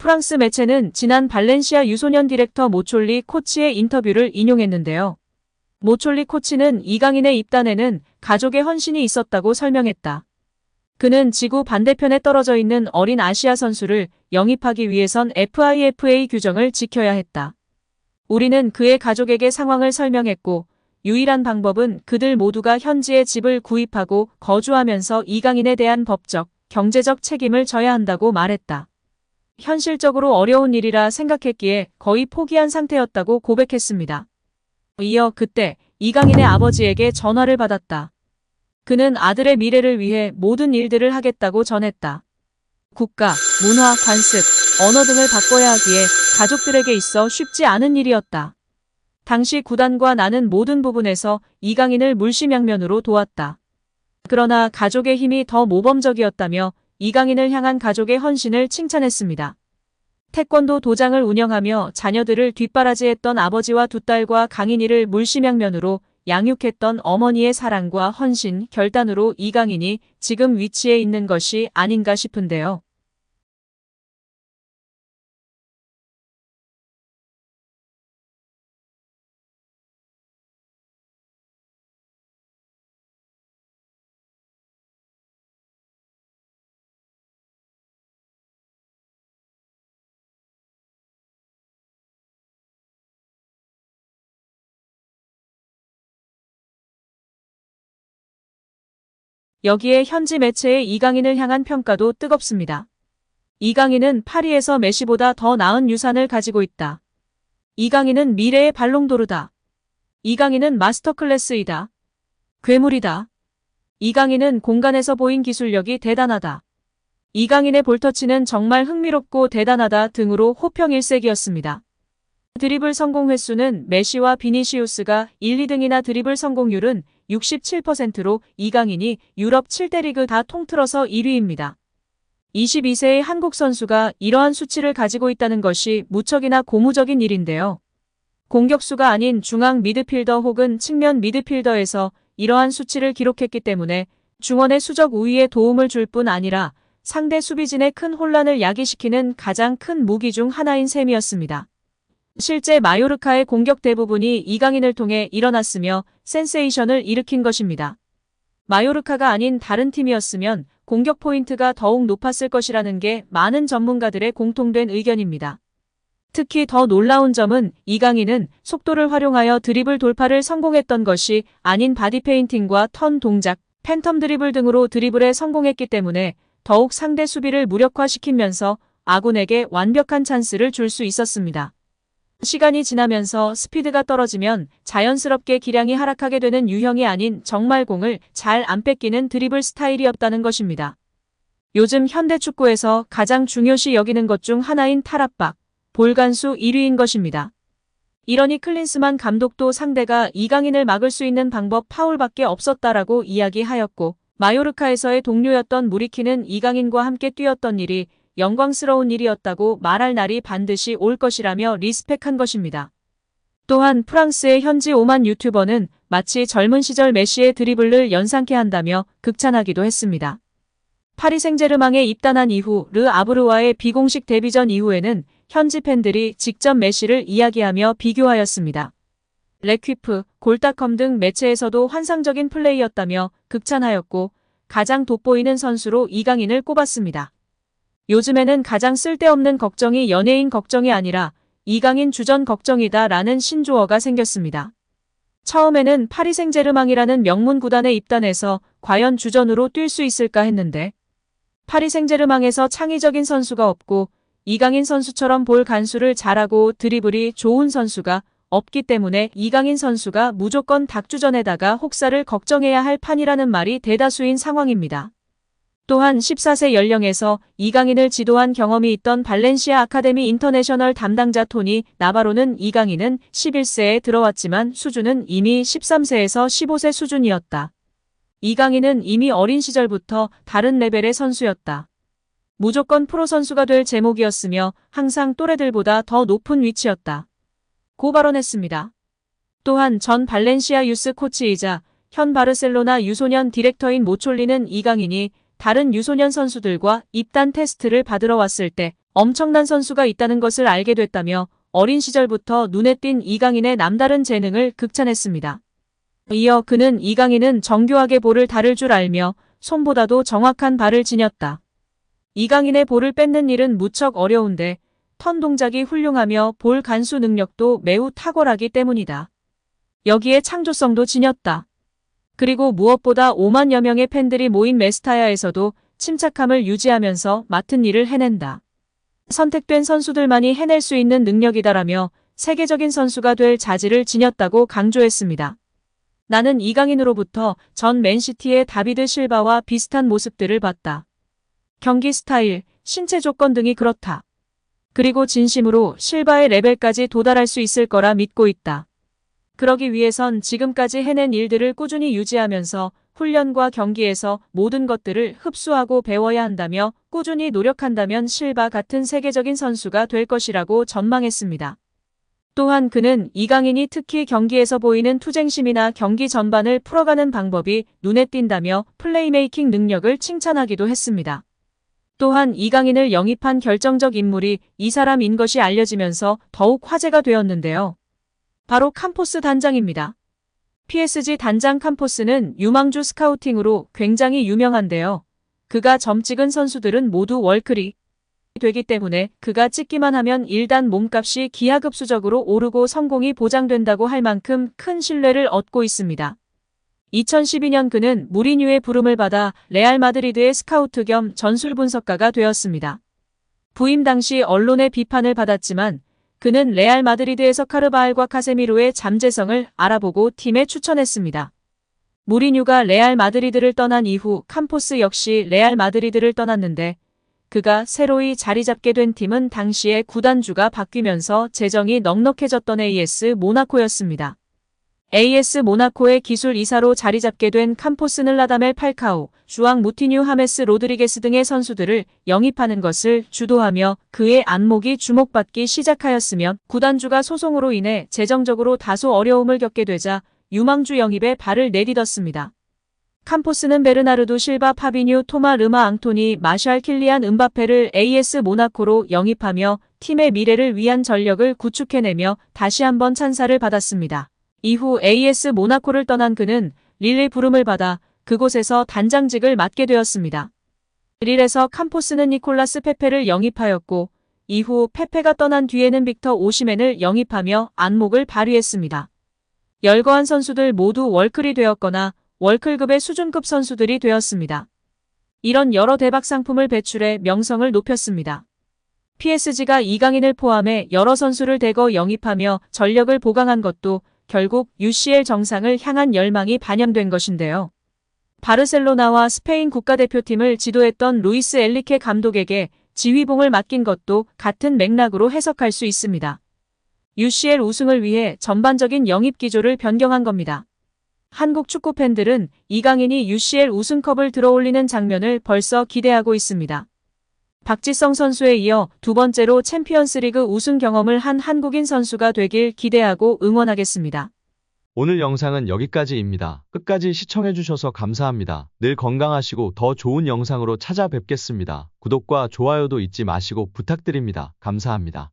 프랑스 매체는 지난 발렌시아 유소년 디렉터 모촐리 코치의 인터뷰를 인용했는데요. 모촐리 코치는 이강인의 입단에는 가족의 헌신이 있었다고 설명했다. 그는 지구 반대편에 떨어져 있는 어린 아시아 선수를 영입하기 위해선 FIFA 규정을 지켜야 했다. 우리는 그의 가족에게 상황을 설명했고 유일한 방법은 그들 모두가 현지에 집을 구입하고 거주하면서 이강인에 대한 법적, 경제적 책임을 져야 한다고 말했다. 현실적으로 어려운 일이라 생각했기에 거의 포기한 상태였다고 고백했습니다. 이어 그때 이강인의 아버지에게 전화를 받았다. 그는 아들의 미래를 위해 모든 일들을 하겠다고 전했다. 국가, 문화, 관습, 언어 등을 바꿔야 하기에 가족들에게 있어 쉽지 않은 일이었다. 당시 구단과 나는 모든 부분에서 이강인을 물심양면으로 도왔다. 그러나 가족의 힘이 더 모범적이었다며 이강인을 향한 가족의 헌신을 칭찬했습니다. 태권도 도장을 운영하며 자녀들을 뒷바라지했던 아버지와 두 딸과 강인이를 물심양면으로 양육했던 어머니의 사랑과 헌신, 결단으로 이강인이 지금 위치에 있는 것이 아닌가 싶은데요. 여기에 현지 매체의 이강인을 향한 평가도 뜨겁습니다. 이강인은 파리에서 메시보다 더 나은 유산을 가지고 있다. 이강인은 미래의 발롱도르다. 이강인은 마스터클래스이다. 괴물이다. 이강인은 공간에서 보인 기술력이 대단하다. 이강인의 볼터치는 정말 흥미롭고 대단하다 등으로 호평 일색이었습니다. 드리블 성공 횟수는 메시와 비니시우스가 1, 2등이나 드리블 성공률은 67%로 이강인이 유럽 7대 리그 다 통틀어서 1위입니다. 22세의 한국 선수가 이러한 수치를 가지고 있다는 것이 무척이나 고무적인 일인데요. 공격수가 아닌 중앙 미드필더 혹은 측면 미드필더에서 이러한 수치를 기록했기 때문에 중원의 수적 우위에 도움을 줄 뿐 아니라 상대 수비진의 큰 혼란을 야기시키는 가장 큰 무기 중 하나인 셈이었습니다. 실제 마요르카의 공격 대부분이 이강인을 통해 일어났으며 센세이션을 일으킨 것입니다. 마요르카가 아닌 다른 팀이었으면 공격 포인트가 더욱 높았을 것이라는 게 많은 전문가들의 공통된 의견입니다. 특히 더 놀라운 점은 이강인은 속도를 활용하여 드리블 돌파를 성공했던 것이 아닌 바디페인팅과 턴 동작, 팬텀 드리블 등으로 드리블에 성공했기 때문에 더욱 상대 수비를 무력화시키면서 아군에게 완벽한 찬스를 줄 수 있었습니다. 시간이 지나면서 스피드가 떨어지면 자연스럽게 기량이 하락하게 되는 유형이 아닌 정말 공을 잘 안 뺏기는 드리블 스타일이었다는 것입니다. 요즘 현대 축구에서 가장 중요시 여기는 것 중 하나인 탈압박, 볼간수 1위인 것입니다. 이러니 클린스만 감독도 상대가 이강인을 막을 수 있는 방법 파울밖에 없었다라고 이야기하였고 마요르카에서의 동료였던 무리키는 이강인과 함께 뛰었던 일이 영광스러운 일이었다고 말할 날이 반드시 올 것이라며 리스펙한 것입니다. 또한 프랑스의 현지 오만 유튜버는 마치 젊은 시절 메시의 드리블을 연상케 한다며 극찬하기도 했습니다. 파리 생제르맹에 입단한 이후 르 아브르와의 비공식 데뷔전 이후에는 현지 팬들이 직접 메시를 이야기하며 비교하였습니다. 레퀴프, 골닷컴 등 매체에서도 환상적인 플레이였다며 극찬하였고 가장 돋보이는 선수로 이강인을 꼽았습니다. 요즘에는 가장 쓸데없는 걱정이 연예인 걱정이 아니라 이강인 주전 걱정이다 라는 신조어가 생겼습니다. 처음에는 파리 생제르맹이라는 명문 구단에 입단해서 과연 주전으로 뛸 수 있을까 했는데 파리 생제르맹에서 창의적인 선수가 없고 이강인 선수처럼 볼 간수를 잘하고 드리블이 좋은 선수가 없기 때문에 이강인 선수가 무조건 닭주전에다가 혹사를 걱정해야 할 판이라는 말이 대다수인 상황입니다. 또한 14세 연령에서 이강인을 지도한 경험이 있던 발렌시아 아카데미 인터내셔널 담당자 토니 나바로는 이강인은 11세에 들어왔지만 수준은 이미 13세에서 15세 수준이었다. 이강인은 이미 어린 시절부터 다른 레벨의 선수였다. 무조건 프로 선수가 될 제목이었으며 항상 또래들보다 더 높은 위치였다. 고 발언했습니다. 또한 전 발렌시아 유스 코치이자 현 바르셀로나 유소년 디렉터인 모촐리는 이강인이 다른 유소년 선수들과 입단 테스트를 받으러 왔을 때 엄청난 선수가 있다는 것을 알게 됐다며 어린 시절부터 눈에 띈 이강인의 남다른 재능을 극찬했습니다. 이어 그는 이강인은 정교하게 볼을 다룰 줄 알며 손보다도 정확한 발을 지녔다. 이강인의 볼을 뺏는 일은 무척 어려운데 턴 동작이 훌륭하며 볼 간수 능력도 매우 탁월하기 때문이다. 여기에 창조성도 지녔다. 그리고 무엇보다 5만여 명의 팬들이 모인 메스타야에서도 침착함을 유지하면서 맡은 일을 해낸다. 선택된 선수들만이 해낼 수 있는 능력이다라며 세계적인 선수가 될 자질을 지녔다고 강조했습니다. 나는 이강인으로부터 전 맨시티의 다비드 실바와 비슷한 모습들을 봤다. 경기 스타일, 신체 조건 등이 그렇다. 그리고 진심으로 실바의 레벨까지 도달할 수 있을 거라 믿고 있다. 그러기 위해선 지금까지 해낸 일들을 꾸준히 유지하면서 훈련과 경기에서 모든 것들을 흡수하고 배워야 한다며 꾸준히 노력한다면 실바 같은 세계적인 선수가 될 것이라고 전망했습니다. 또한 그는 이강인이 특히 경기에서 보이는 투쟁심이나 경기 전반을 풀어가는 방법이 눈에 띈다며 플레이메이킹 능력을 칭찬하기도 했습니다. 또한 이강인을 영입한 결정적 인물이 이 사람인 것이 알려지면서 더욱 화제가 되었는데요. 바로 캄포스 단장입니다. PSG 단장 캄포스는 유망주 스카우팅으로 굉장히 유명한데요. 그가 점 찍은 선수들은 모두 월클이 되기 때문에 그가 찍기만 하면 일단 몸값이 기하급수적으로 오르고 성공이 보장된다고 할 만큼 큰 신뢰를 얻고 있습니다. 2012년 그는 무리뉴의 부름을 받아 레알 마드리드의 스카우트 겸 전술 분석가가 되었습니다. 부임 당시 언론의 비판을 받았지만 그는 레알 마드리드에서 카르바알과 카세미로의 잠재성을 알아보고 팀에 추천했습니다. 무리뉴가 레알 마드리드를 떠난 이후 캄포스 역시 레알 마드리드를 떠났는데 그가 새로이 자리 잡게 된 팀은 당시에 구단주가 바뀌면서 재정이 넉넉해졌던 AS 모나코였습니다. AS 모나코의 기술 이사로 자리 잡게 된 캄포스는 라다멜 팔카오, 주앙 무티뉴 하메스 로드리게스 등의 선수들을 영입하는 것을 주도하며 그의 안목이 주목받기 시작하였으며 구단주가 소송으로 인해 재정적으로 다소 어려움을 겪게 되자 유망주 영입에 발을 내딛었습니다. 캄포스는 베르나르도 실바 파비뉴 토마 르마 앙토니 마샬 킬리안 은바페를 AS 모나코로 영입하며 팀의 미래를 위한 전력을 구축해내며 다시 한번 찬사를 받았습니다. 이후 AS 모나코를 떠난 그는 릴의 부름을 받아 그곳에서 단장직을 맡게 되었습니다. 릴에서 캄포스는 니콜라스 페페를 영입하였고 이후 페페가 떠난 뒤에는 빅터 오시멘을 영입하며 안목을 발휘했습니다. 열거한 선수들 모두 월클이 되었거나 월클급의 수준급 선수들이 되었습니다. 이런 여러 대박 상품을 배출해 명성을 높였습니다. PSG가 이강인을 포함해 여러 선수를 대거 영입하며 전력을 보강한 것도 결국 UCL 정상을 향한 열망이 반영된 것인데요. 바르셀로나와 스페인 국가대표팀을 지도했던 루이스 엘리케 감독에게 지휘봉을 맡긴 것도 같은 맥락으로 해석할 수 있습니다. UCL 우승을 위해 전반적인 영입 기조를 변경한 겁니다. 한국 축구 팬들은 이강인이 UCL 우승컵을 들어올리는 장면을 벌써 기대하고 있습니다. 박지성 선수에 이어 두 번째로 챔피언스리그 우승 경험을 한 한국인 선수가 되길 기대하고 응원하겠습니다. 오늘 영상은 여기까지입니다. 끝까지 시청해주셔서 감사합니다. 늘 건강하시고 더 좋은 영상으로 찾아뵙겠습니다. 구독과 좋아요도 잊지 마시고 부탁드립니다. 감사합니다.